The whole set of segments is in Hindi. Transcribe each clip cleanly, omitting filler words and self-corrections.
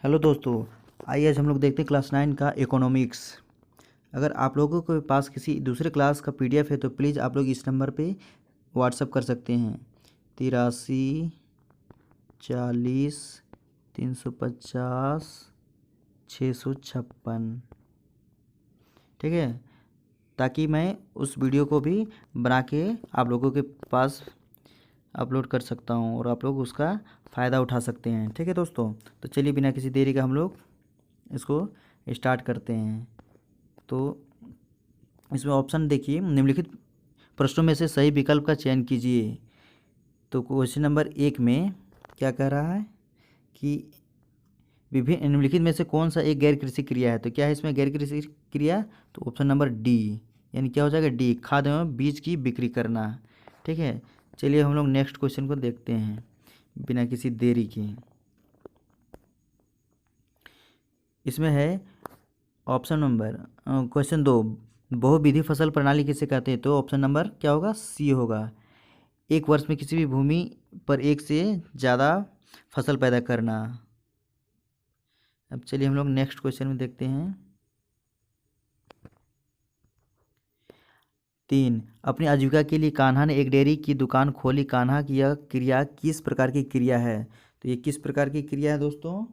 हेलो दोस्तों, आइए आज हम लोग देखते हैं क्लास 9 का इकोनॉमिक्स। अगर आप लोगों के पास किसी दूसरे क्लास का पीडीएफ है तो प्लीज़ आप लोग इस नंबर पे व्हाट्सअप कर सकते हैं 83 40 350 656। ठीक है, ताकि मैं उस वीडियो को भी बना के आप लोगों के पास अपलोड कर सकता हूँ और आप लोग उसका फ़ायदा उठा सकते हैं। ठीक है दोस्तों, तो चलिए बिना किसी देरी का हम लोग इसको स्टार्ट करते हैं। तो इसमें ऑप्शन देखिए, निम्नलिखित प्रश्नों में से सही विकल्प का चयन कीजिए। तो क्वेश्चन नंबर 1 में क्या कह रहा है कि विभिन्न निम्नलिखित में से कौन सा एक गैर कृषि क्रिया है। तो क्या है इसमें गैर कृषि क्रिया, तो ऑप्शन नंबर डी, यानी क्या हो जाएगा डी, खाद्य एवं बीज की बिक्री करना। ठीक है, चलिए हम लोग नेक्स्ट क्वेश्चन को देखते हैं बिना किसी देरी के। इसमें है ऑप्शन नंबर क्वेश्चन 2, बहुविधि फसल प्रणाली किसे कहते हैं। तो ऑप्शन नंबर क्या होगा, सी होगा। एक वर्ष में किसी भी भूमि पर एक से ज़्यादा फसल पैदा करना। अब चलिए हम लोग नेक्स्ट क्वेश्चन में देखते हैं 3, अपनी आजीविका के लिए कान्हा ने एक डेयरी की दुकान खोली। कान्हा की यह क्रिया किस प्रकार की क्रिया है। तो ये किस प्रकार की क्रिया है दोस्तों,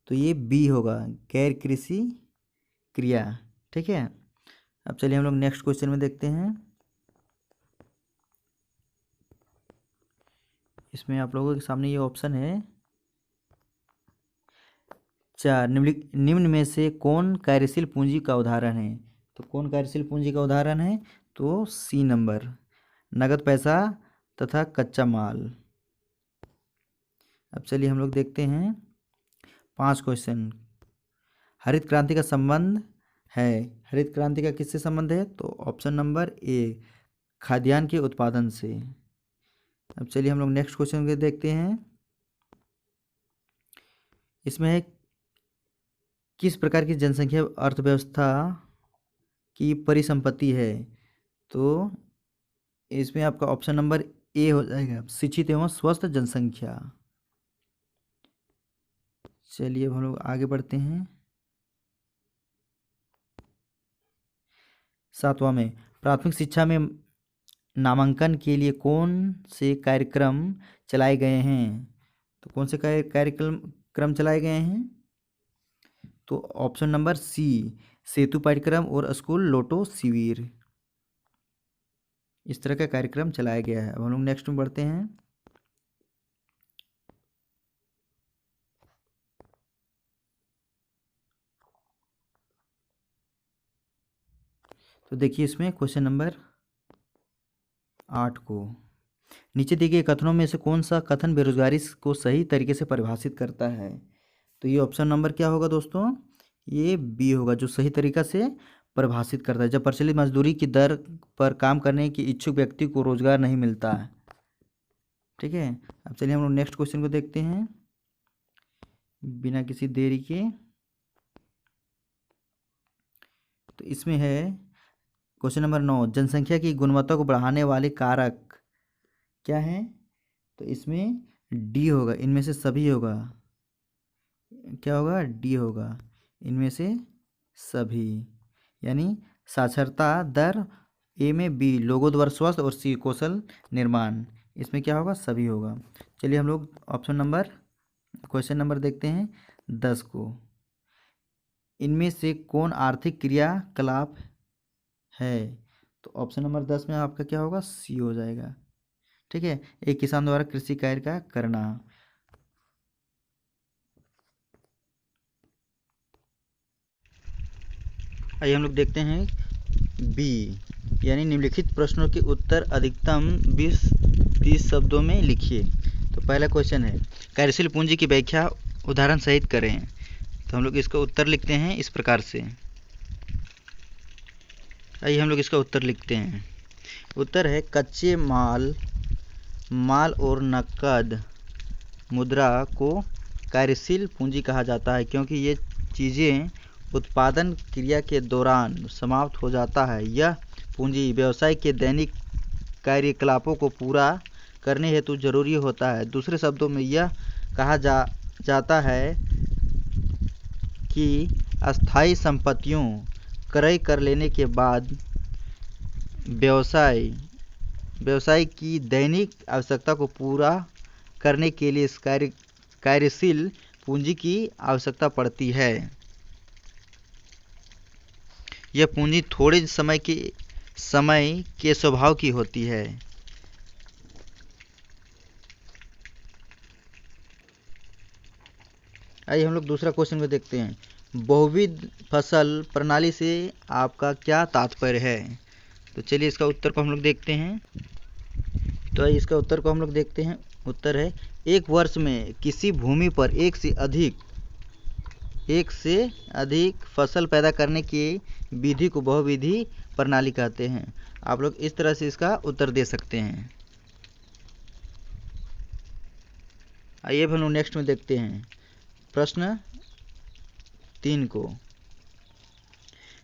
तो ये बी होगा, गैर कृषि क्रिया। ठीक है, अब चलिए हम लोग नेक्स्ट क्वेश्चन में देखते हैं। इसमें आप लोगों के सामने ये ऑप्शन है 4, निम्न में से कौन कार्यशील पूंजी का उदाहरण है। तो कौन कार्यशील पूंजी का उदाहरण है, तो सी नंबर, नगद पैसा तथा कच्चा माल। अब चलिए हम लोग देखते हैं 5 क्वेश्चन। हरित क्रांति का संबंध है, हरित क्रांति का किससे संबंध है, तो ऑप्शन नंबर ए, खाद्यान्न के उत्पादन से। अब चलिए हम लोग नेक्स्ट क्वेश्चन को देखते हैं। इसमें है किस प्रकार की जनसंख्या अर्थव्यवस्था की परिसंपत्ति है। तो इसमें आपका ऑप्शन नंबर ए हो जाएगा, शिक्षित एवं स्वस्थ जनसंख्या। चलिए अब हम लोग आगे बढ़ते हैं 7वां में, प्राथमिक शिक्षा में नामांकन के लिए कौन से कार्यक्रम चलाए गए हैं। तो कौन से कार्यक्रम चलाए गए हैं, तो ऑप्शन नंबर सी, सेतु पाठ्यक्रम और स्कूल लोटो शिविर। इस तरह का कार्यक्रम चलाया गया है। अब हम लोग नेक्स्ट में बढ़ते हैं। तो देखिए इसमें क्वेश्चन नंबर 8 को, नीचे दिए गए कथनों में से कौन सा कथन बेरोजगारी को सही तरीके से परिभाषित करता है। तो ये ऑप्शन नंबर क्या होगा दोस्तों, ये बी होगा, जो सही तरीका से परिभाषित करता है। जब प्रचलित मजदूरी की दर पर काम करने की इच्छुक व्यक्ति को रोजगार नहीं मिलता है। ठीक है, अब चलिए हम लोग नेक्स्ट क्वेश्चन को देखते हैं बिना किसी देरी के। तो इसमें है क्वेश्चन नंबर 9, जनसंख्या की गुणवत्ता को बढ़ाने वाले कारक क्या हैं। तो इसमें डी होगा, इनमें से सभी होगा। क्या होगा, डी होगा, इनमें से सभी, यानी साक्षरता दर, ए में बी, लोगों द्वारा स्वस्थ, और सी कौशल निर्माण। इसमें क्या होगा, सभी होगा। चलिए हम लोग ऑप्शन नंबर क्वेश्चन नंबर देखते हैं 10 को, इनमें से कौन आर्थिक क्रियाकलाप है। तो ऑप्शन नंबर 10 में आपका क्या होगा, सी हो जाएगा। ठीक है, एक किसान द्वारा कृषि कार्य का करना। आइए हम लोग देखते हैं बी, यानी निम्नलिखित प्रश्नों के उत्तर अधिकतम 20-30 शब्दों में लिखिए। तो पहला क्वेश्चन है, कार्यशील पूंजी की व्याख्या उदाहरण सहित करें। तो हम लोग इसका उत्तर लिखते हैं इस प्रकार से। आइए हम लोग इसका उत्तर लिखते हैं। उत्तर है, कच्चे माल और नकद मुद्रा को कार्यशील पूंजी कहा जाता है, क्योंकि ये चीज़ें उत्पादन क्रिया के दौरान समाप्त हो जाता है। यह पूंजी व्यवसाय के दैनिक कार्यकलापों को पूरा करने हेतु जरूरी होता है। दूसरे शब्दों में यह कहा जाता है कि अस्थायी संपत्तियों क्रय कर लेने के बाद व्यवसाय की दैनिक आवश्यकता को पूरा करने के लिए इस कार्यशील पूंजी की आवश्यकता पड़ती है। यह पूंजी थोड़े समय के स्वभाव की होती है। आइए हम लोग दूसरा क्वेश्चन में देखते हैं। बहुविध फसल प्रणाली से आपका क्या तात्पर्य है? तो चलिए इसका उत्तर को हम लोग देखते हैं। इसका उत्तर को हम लोग देखते हैं। उत्तर है, एक वर्ष में किसी भूमि पर एक से अधिक फसल पैदा करने की विधि को बहुविधि प्रणाली कहते हैं। आप लोग इस तरह से इसका उत्तर दे सकते हैं। आइए हम लोग नेक्स्ट में देखते हैं प्रश्न 3 को।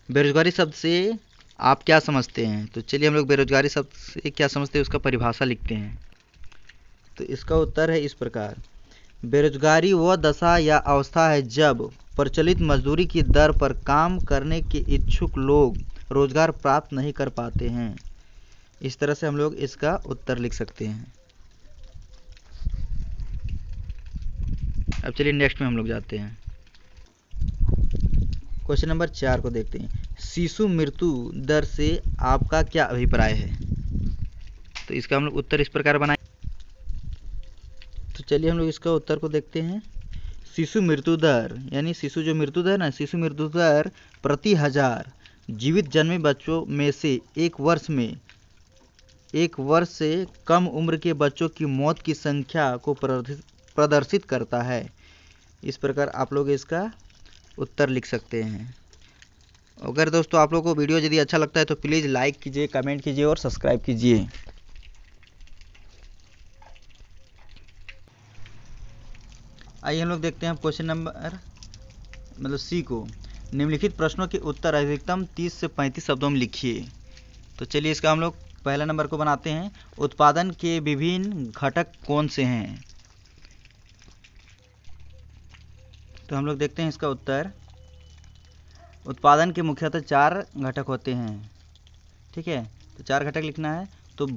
बेरोजगारी शब्द से आप क्या समझते हैं? तो चलिए हम लोग बेरोजगारी शब्द से क्या समझते हैं उसका परिभाषा लिखते हैं। तो इसका उत्तर है इस प्रकार। बेरोजगारी वह दशा या अवस्था है जब प्रचलित मजदूरी की दर पर काम करने के इच्छुक लोग रोजगार प्राप्त नहीं कर पाते हैं। इस तरह से हम लोग इसका उत्तर लिख सकते हैं। अब चलिए नेक्स्ट में हम लोग जाते हैं। क्वेश्चन नंबर 4 को देखते हैं। शिशु मृत्यु दर से आपका क्या अभिप्राय है? तो इसका हम लोग उत्तर इस प्रकार बनाए। तो चलिए हम लोग इसका उत्तर को देखते हैं। शिशु मृत्यु दर यानी शिशु जो मृत्यु दर ना, शिशु मृत्यु दर प्रति 1000 जीवित जन्मे बच्चों में से एक वर्ष से कम उम्र के बच्चों की मौत की संख्या को प्रदर्शित करता है। इस प्रकार आप लोग इसका उत्तर लिख सकते हैं। अगर दोस्तों आप लोगों को वीडियो यदि अच्छा लगता है तो प्लीज़ लाइक कीजिए, कमेंट कीजिए और सब्सक्राइब कीजिए। आइए हम लोग देखते हैं क्वेश्चन नंबर सी को। निम्नलिखित प्रश्नों के उत्तर अधिकतम 30 से 35 शब्दों में लिखिए। तो चलिए इसका हम लोग पहला नंबर को बनाते हैं। उत्पादन के विभिन्न घटक कौन से हैं? तो हम लोग देखते हैं इसका उत्तर। उत्पादन के मुख्यतः 4 घटक होते हैं। ठीक है, तो 4 घटक लिखना है। तो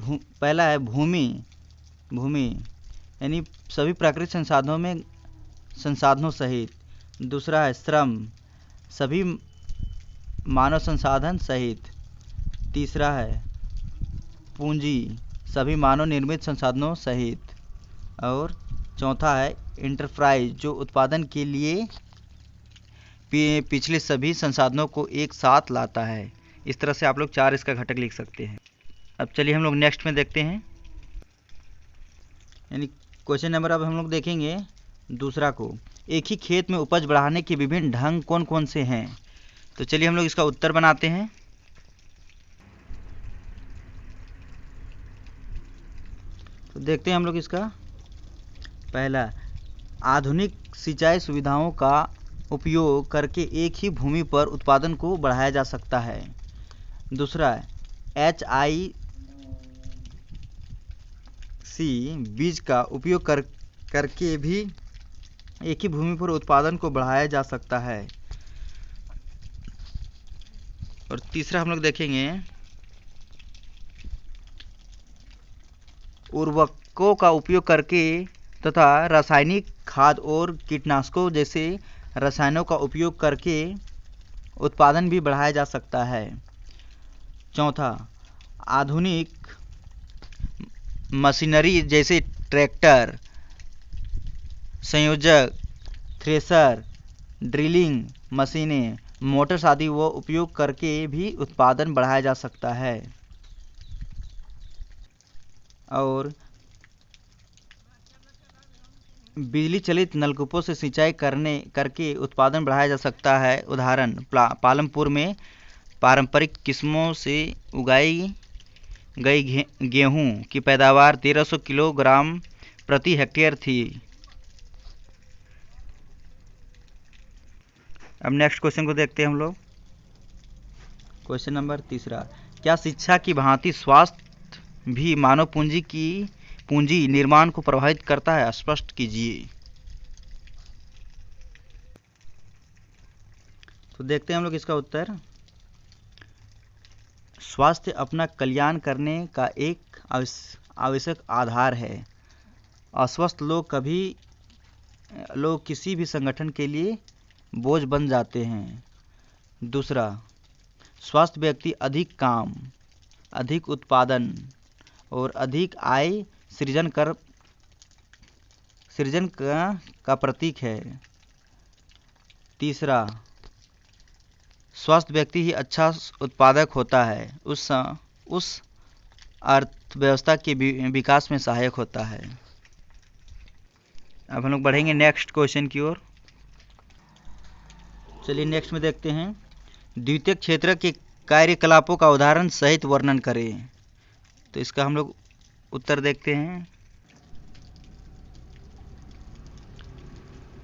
पहला है भूमि यानी सभी प्राकृतिक संसाधनों सहित। दूसरा है श्रम, सभी मानव संसाधन सहित। तीसरा है पूंजी, सभी मानव निर्मित संसाधनों सहित। और चौथा है एंटरप्राइज, जो उत्पादन के लिए पिछले सभी संसाधनों को एक साथ लाता है। इस तरह से आप लोग 4 इसका घटक लिख सकते हैं। अब चलिए हम लोग नेक्स्ट में देखते हैं। यानी क्वेश्चन नंबर अब हम लोग देखेंगे दूसरा को। एक ही खेत में उपज बढ़ाने के विभिन्न ढंग कौन कौन से हैं? तो चलिए हम लोग इसका उत्तर बनाते हैं। तो देखते हैं हम लोग इसका। पहला, आधुनिक सिंचाई सुविधाओं का उपयोग करके एक ही भूमि पर उत्पादन को बढ़ाया जा सकता है। दूसरा, HIC बीज का उपयोग करके भी एक ही भूमि पर उत्पादन को बढ़ाया जा सकता है। और तीसरा हम लोग देखेंगे उर्वरकों का उपयोग करके तथा रासायनिक खाद और कीटनाशकों जैसे रसायनों का उपयोग करके उत्पादन भी बढ़ाया जा सकता है। चौथा, आधुनिक मशीनरी जैसे ट्रैक्टर, संयोजक, थ्रेशर, ड्रिलिंग मशीनें, मोटर्स आदि वो उपयोग करके भी उत्पादन बढ़ाया जा सकता है। और बिजली चलित नलकूपों से सिंचाई करके उत्पादन बढ़ाया जा सकता है। उदाहरण, पालमपुर में पारंपरिक किस्मों से उगाई गई गेहूं की पैदावार 1300 किलोग्राम प्रति हेक्टेयर थी। अब नेक्स्ट क्वेश्चन को देखते हैं हम लोग। क्वेश्चन नंबर 3, क्या शिक्षा की भांति स्वास्थ्य भी मानव पूंजी निर्माण को प्रभावित करता है? स्पष्ट कीजिए। तो देखते हैं हम लोग इसका उत्तर। स्वास्थ्य अपना कल्याण करने का एक आवश्यक आधार है। अस्वस्थ लोग किसी भी संगठन के लिए बोझ बन जाते हैं। दूसरा, स्वस्थ व्यक्ति अधिक काम, अधिक उत्पादन और अधिक आय सृजन का प्रतीक है। तीसरा, स्वस्थ व्यक्ति ही अच्छा उत्पादक होता है, उस अर्थव्यवस्था के विकास में सहायक होता है। अब हम लोग बढ़ेंगे नेक्स्ट क्वेश्चन की ओर। चलिए नेक्स्ट में देखते हैं, द्वितीयक क्षेत्र के कार्यकलापों का उदाहरण सहित वर्णन करें। तो इसका हम लोग उत्तर देखते हैं।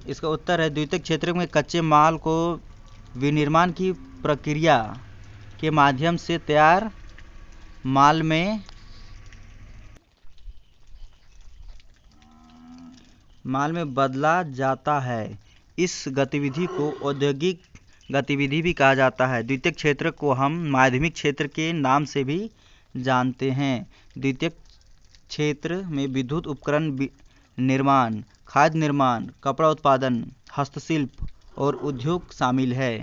इसका उत्तर है, द्वितीयक क्षेत्र में कच्चे माल को विनिर्माण की प्रक्रिया के माध्यम से तैयार माल में बदला जाता है। इस गतिविधि को औद्योगिक गतिविधि भी कहा जाता है। द्वितीयक क्षेत्र को हम माध्यमिक क्षेत्र के नाम से भी जानते हैं। द्वितीयक क्षेत्र में विद्युत उपकरण निर्माण, खाद्य निर्माण, कपड़ा उत्पादन, हस्तशिल्प और उद्योग शामिल है।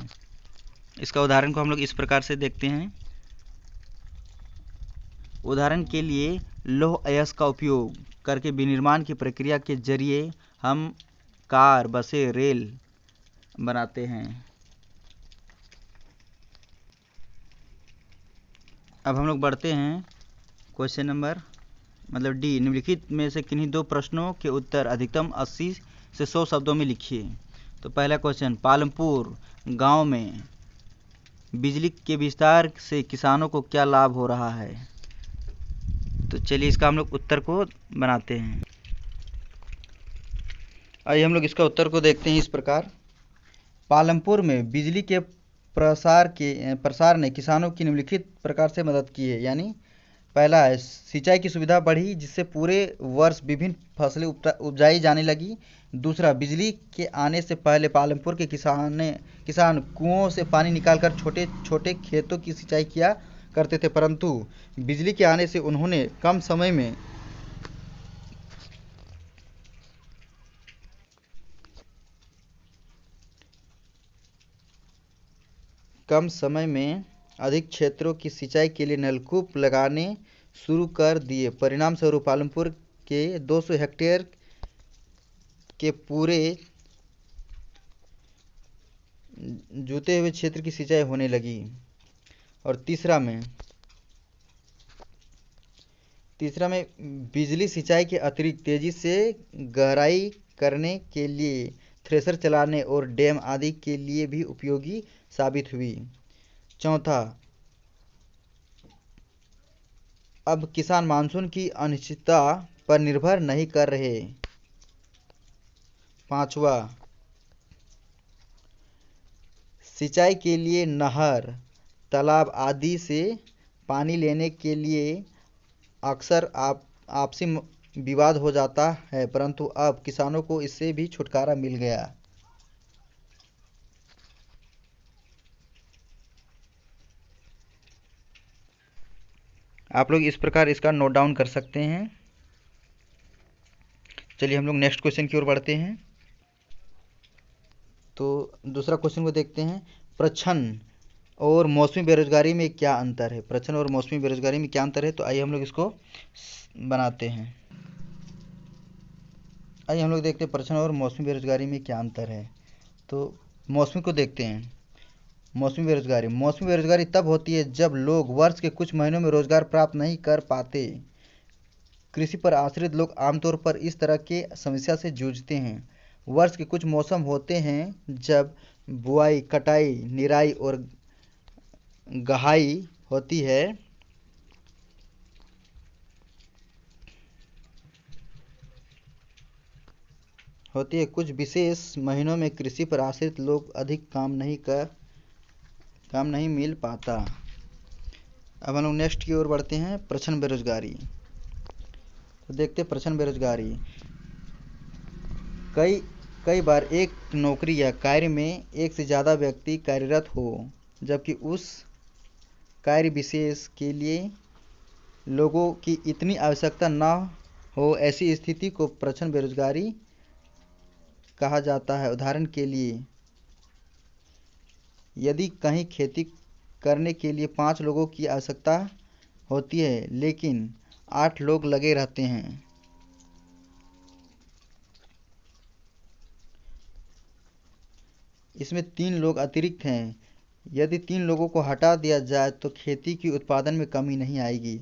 इसका उदाहरण को हम लोग इस प्रकार से देखते हैं। उदाहरण के लिए लौह अयस्क का उपयोग करके विनिर्माण की प्रक्रिया के जरिए हम कार, बसें, रेल बनाते हैं। अब हम लोग बढ़ते हैं क्वेश्चन नंबर डी। निम्नलिखित में से किन्हीं दो प्रश्नों के उत्तर अधिकतम 80 से 100 शब्दों में लिखिए। तो पहला क्वेश्चन, पालमपुर गांव में बिजली के विस्तार से किसानों को क्या लाभ हो रहा है? तो चलिए इसका हम लोग उत्तर को बनाते हैं। आइए हम लोग इसका उत्तर को देखते हैं इस प्रकार। पालमपुर में बिजली के प्रसार ने किसानों की निम्नलिखित प्रकार से मदद की है। यानी पहला है, सिंचाई की सुविधा बढ़ी जिससे पूरे वर्ष विभिन्न फसलें उपजाई जाने लगी। दूसरा, बिजली के आने से पहले पालमपुर के किसान कुओं से पानी निकालकर छोटे छोटे खेतों की सिंचाई किया करते थे, परंतु बिजली के आने से उन्होंने कम समय में अधिक क्षेत्रों की सिंचाई के लिए नलकूप लगाने शुरू कर दिए। परिणाम स्वरूप पालमपुर के 200 हेक्टेयर के पूरे जुते हुए क्षेत्र की सिंचाई होने लगी। और तीसरा में बिजली सिंचाई के अतिरिक्त तेजी से गहराई करने के लिए थ्रेशर चलाने और डैम आदि के लिए भी उपयोगी साबित हुई। चौथा, अब किसान मानसून की अनिश्चितता पर निर्भर नहीं कर रहे। पांचवा, सिंचाई के लिए नहर, तालाब आदि से पानी लेने के लिए अक्सर आपसी विवाद हो जाता है, परंतु अब किसानों को इससे भी छुटकारा मिल गया। आप लोग इस प्रकार इसका नोट डाउन कर सकते हैं। चलिए हम लोग नेक्स्ट क्वेश्चन की ओर बढ़ते हैं। तो दूसरा क्वेश्चन को देखते हैं, प्रच्छन्न और मौसमी बेरोजगारी में क्या अंतर है? प्रच्छन्न और मौसमी बेरोजगारी में क्या अंतर है? तो आइए हम लोग इसको बनाते हैं। आइए हम लोग देखते हैं प्रच्छन्न और मौसमी बेरोजगारी में क्या अंतर है। तो मौसमी को देखते हैं। मौसमी बेरोजगारी तब होती है जब लोग वर्ष के कुछ महीनों में रोजगार प्राप्त नहीं कर पाते। कृषि पर आश्रित लोग आमतौर पर इस तरह के समस्या से जूझते हैं। वर्ष के कुछ मौसम होते हैं जब बुआई, कटाई, निराई और गहाई होती है। कुछ विशेष महीनों में कृषि पर आश्रित लोग अधिक काम नहीं मिल पाता। अब हम लोग नेक्स्ट की ओर बढ़ते हैं, प्रच्छन्न बेरोजगारी। तो देखते हैं प्रच्छन्न बेरोजगारी। कई कई बार एक नौकरी या कार्य में एक से ज़्यादा व्यक्ति कार्यरत हो, जबकि उस कार्य विशेष के लिए लोगों की इतनी आवश्यकता न हो, ऐसी स्थिति को प्रच्छन्न बेरोजगारी कहा जाता है। उदाहरण के लिए, यदि कहीं खेती करने के लिए 5 लोगों की आवश्यकता होती है, लेकिन 8 लोग लगे रहते हैं, इसमें 3 लोग अतिरिक्त हैं। यदि 3 लोगों को हटा दिया जाए तो खेती की उत्पादन में कमी नहीं आएगी।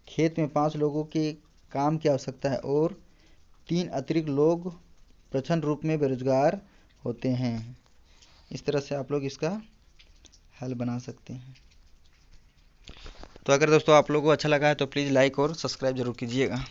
खेत में 5 लोगों के काम की आवश्यकता है और 3 अतिरिक्त लोग प्रच्छन्न रूप में बेरोजगार होते हैं। इस तरह से आप लोग इसका हल बना सकते हैं। तो अगर दोस्तों आप लोगों को अच्छा लगा है तो प्लीज़ लाइक और सब्सक्राइब जरूर कीजिएगा।